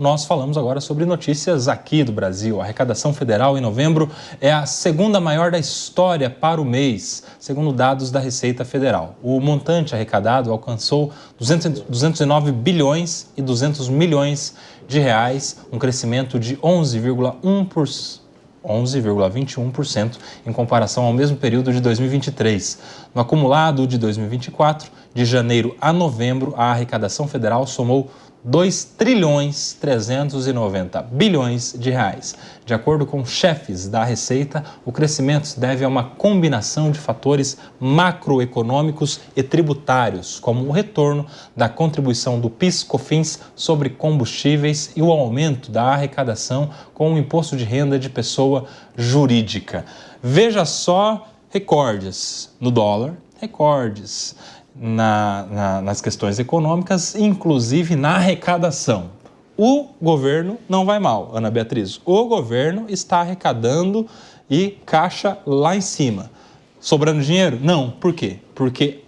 Nós falamos agora sobre notícias aqui do Brasil. A arrecadação federal em novembro é a segunda maior da história para o mês, segundo dados da Receita Federal. O montante arrecadado alcançou 209 bilhões e 200 milhões de reais, um crescimento de 11,21% em comparação ao mesmo período de 2023. No acumulado de 2024, de janeiro a novembro, a arrecadação federal somou 2,390 bilhões de reais. De acordo com chefes da Receita, o crescimento se deve a uma combinação de fatores macroeconômicos e tributários, como o retorno da contribuição do PIS/COFINS sobre combustíveis e o aumento da arrecadação com o imposto de renda de pessoa jurídica. Veja só, recordes no dólar, recordes nas questões econômicas, inclusive na arrecadação. O governo não vai mal, Ana Beatriz. O governo está arrecadando e caixa lá em cima. Sobrando dinheiro? Não. Por quê? Porque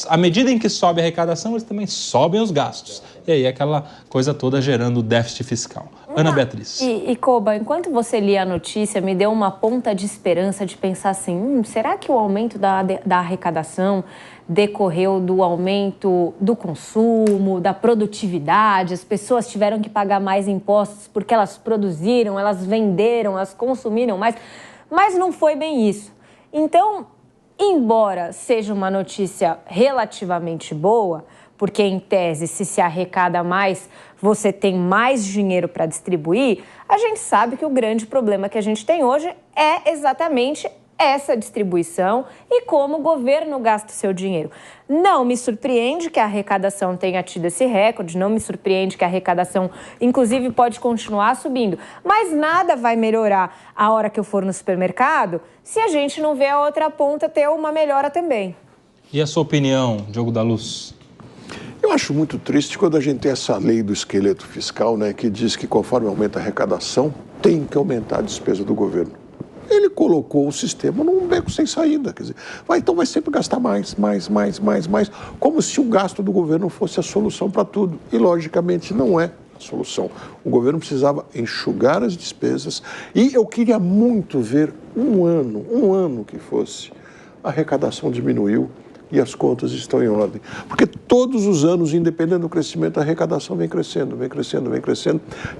à medida em que sobe a arrecadação, eles também sobem os gastos. E aí aquela coisa toda gerando déficit fiscal. Ana Beatriz. E Koba, enquanto você lia a notícia, me deu uma ponta de esperança de pensar assim, será que o aumento da arrecadação decorreu do aumento do consumo, da produtividade? As pessoas tiveram que pagar mais impostos porque elas produziram, elas venderam, elas consumiram mais. Mas não foi bem isso. Então, embora seja uma notícia relativamente boa, porque em tese, se arrecada mais, você tem mais dinheiro para distribuir, a gente sabe que o grande problema que a gente tem hoje é exatamente essa distribuição e como o governo gasta o seu dinheiro. Não me surpreende que a arrecadação tenha tido esse recorde, não me surpreende que a arrecadação, inclusive, pode continuar subindo, mas nada vai melhorar a hora que eu for no supermercado se a gente não vê a outra ponta ter uma melhora também. E a sua opinião, Diogo da Luz? Eu acho muito triste quando a gente tem essa lei do esqueleto fiscal, né, que diz que conforme aumenta a arrecadação, tem que aumentar a despesa do governo. Ele colocou o sistema num beco sem saída, quer dizer, então vai sempre gastar mais, como se o gasto do governo fosse a solução para tudo. E, logicamente, não é a solução. O governo precisava enxugar as despesas e eu queria muito ver um ano que fosse, a arrecadação diminuiu e as contas estão em ordem. Porque todos os anos, independente do crescimento, a arrecadação vem crescendo,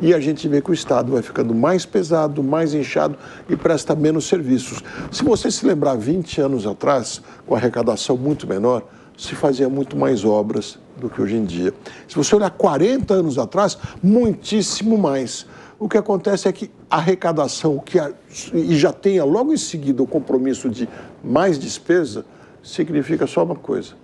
e a gente vê que o Estado vai ficando mais pesado, mais inchado e presta menos serviços. Se você se lembrar, 20 anos atrás, com a arrecadação muito menor, se fazia muito mais obras do que hoje em dia. Se você olhar 40 anos atrás, muitíssimo mais. O que acontece é que a arrecadação, e já tenha logo em seguida o compromisso de mais despesa, significa só uma coisa: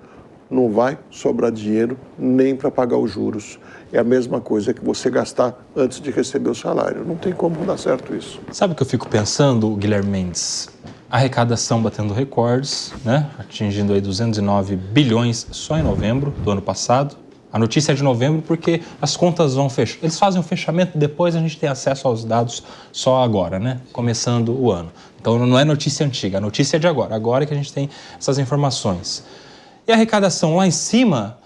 não vai sobrar dinheiro nem para pagar os juros. É a mesma coisa que você gastar antes de receber o salário. Não tem como dar certo isso. Sabe o que eu fico pensando, Guilherme Mendes? Arrecadação batendo recordes, né? Atingindo aí 209 bilhões só em novembro do ano passado. A notícia é de novembro porque as contas vão fechar. Eles fazem o fechamento, depois a gente tem acesso aos dados só agora, né? Começando o ano. Então não é notícia antiga, a notícia é de agora. Agora que a gente tem essas informações. E a arrecadação lá em cima,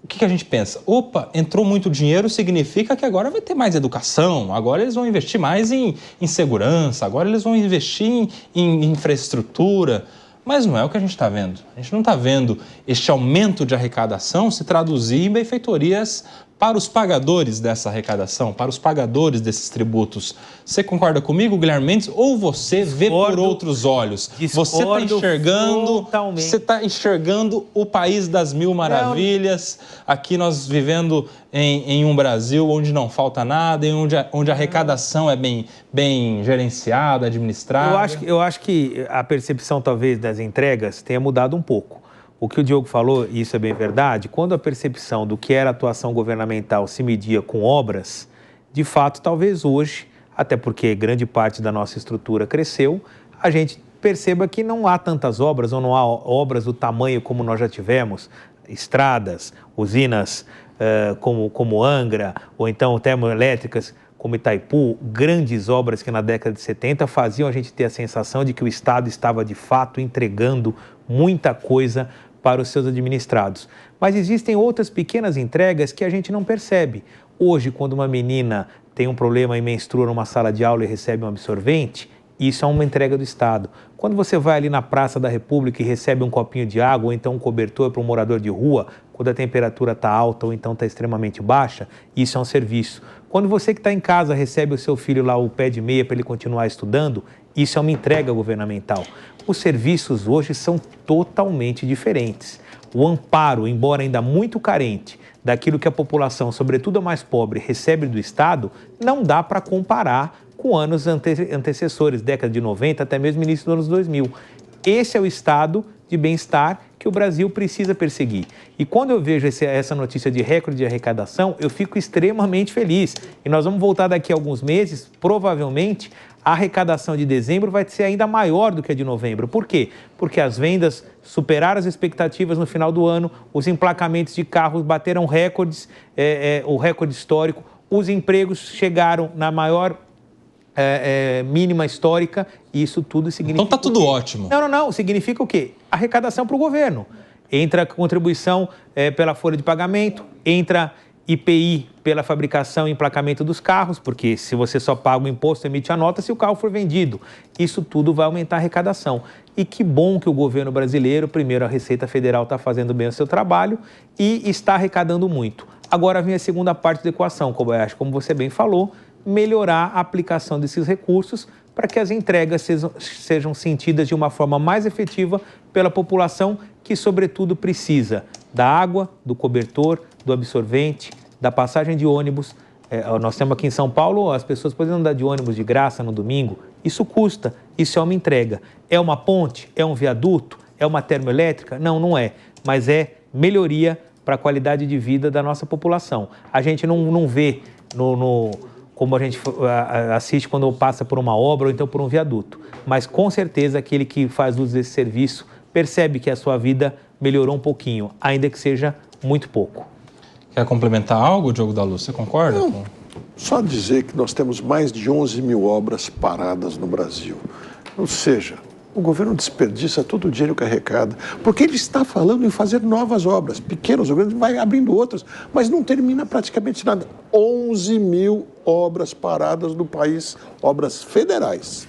o que a gente pensa? Opa, entrou muito dinheiro, significa que agora vai ter mais educação, agora eles vão investir mais em segurança, agora eles vão investir em infraestrutura. Mas não é o que a gente está vendo. A gente não está vendo este aumento de arrecadação se traduzir em benfeitorias para os pagadores dessa arrecadação, para os pagadores desses tributos. Você concorda comigo, Guilherme Mendes, ou você vê por outros olhos? Você está enxergando o país das mil maravilhas, aqui nós vivendo em um Brasil onde não falta nada, onde a arrecadação é bem gerenciada, administrada. Eu acho que a percepção, talvez, das entregas tenha mudado um pouco. O que o Diogo falou, e isso é bem verdade, quando a percepção do que era atuação governamental se media com obras, de fato, talvez hoje, até porque grande parte da nossa estrutura cresceu, a gente perceba que não há tantas obras, ou não há obras do tamanho como nós já tivemos, estradas, usinas como Angra, ou então termoelétricas como Itaipu, grandes obras que na década de 70 faziam a gente ter a sensação de que o Estado estava de fato entregando muita coisa para os seus administrados. Mas existem outras pequenas entregas que a gente não percebe. Hoje, quando uma menina tem um problema e menstrua numa sala de aula e recebe um absorvente, isso é uma entrega do Estado. Quando você vai ali na Praça da República e recebe um copinho de água ou então um cobertor para um morador de rua, quando a temperatura está alta ou então está extremamente baixa, isso é um serviço. Quando você que está em casa recebe o seu filho lá o pé de meia para ele continuar estudando, isso é uma entrega governamental. Os serviços hoje são totalmente diferentes. O amparo, embora ainda muito carente daquilo que a população, sobretudo a mais pobre, recebe do Estado, não dá para comparar com anos antecessores, década de 90 até mesmo início dos anos 2000. Esse é o estado de bem-estar que o Brasil precisa perseguir. E quando eu vejo essa notícia de recorde de arrecadação, eu fico extremamente feliz. E nós vamos voltar daqui a alguns meses, provavelmente, a arrecadação de dezembro vai ser ainda maior do que a de novembro. Por quê? Porque as vendas superaram as expectativas no final do ano, os emplacamentos de carros bateram recordes, o recorde histórico, os empregos chegaram na maior mínima histórica, e isso tudo significa... Então tá tudo ótimo. Não. Significa o quê? Arrecadação para o governo. Entra contribuição pela folha de pagamento, entra IPI pela fabricação e emplacamento dos carros, porque se você só paga o imposto, emite a nota se o carro for vendido. Isso tudo vai aumentar a arrecadação. E que bom que o governo brasileiro, primeiro a Receita Federal está fazendo bem o seu trabalho e está arrecadando muito. Agora vem a segunda parte da equação, Kobayashi, como você bem falou, melhorar a aplicação desses recursos para que as entregas sejam sentidas de uma forma mais efetiva pela população que, sobretudo, precisa da água, do cobertor, do absorvente, da passagem de ônibus. Nós temos aqui em São Paulo, as pessoas podem andar de ônibus de graça no domingo. Isso custa, isso é uma entrega. É uma ponte? É um viaduto? É uma termoelétrica? Não, não é. Mas é melhoria para a qualidade de vida da nossa população. A gente não vê como a gente assiste quando passa por uma obra ou então por um viaduto. Mas, com certeza, aquele que faz uso desse serviço percebe que a sua vida melhorou um pouquinho, ainda que seja muito pouco. Quer complementar algo, Diogo da Luz? Você concorda? Não, só dizer que nós temos mais de 11 mil obras paradas no Brasil. Ou seja, o governo desperdiça todo o dinheiro que arrecada, porque ele está falando em fazer novas obras, pequenas ou grandes, vai abrindo outras, mas não termina praticamente nada. 11 mil obras paradas no país, obras federais.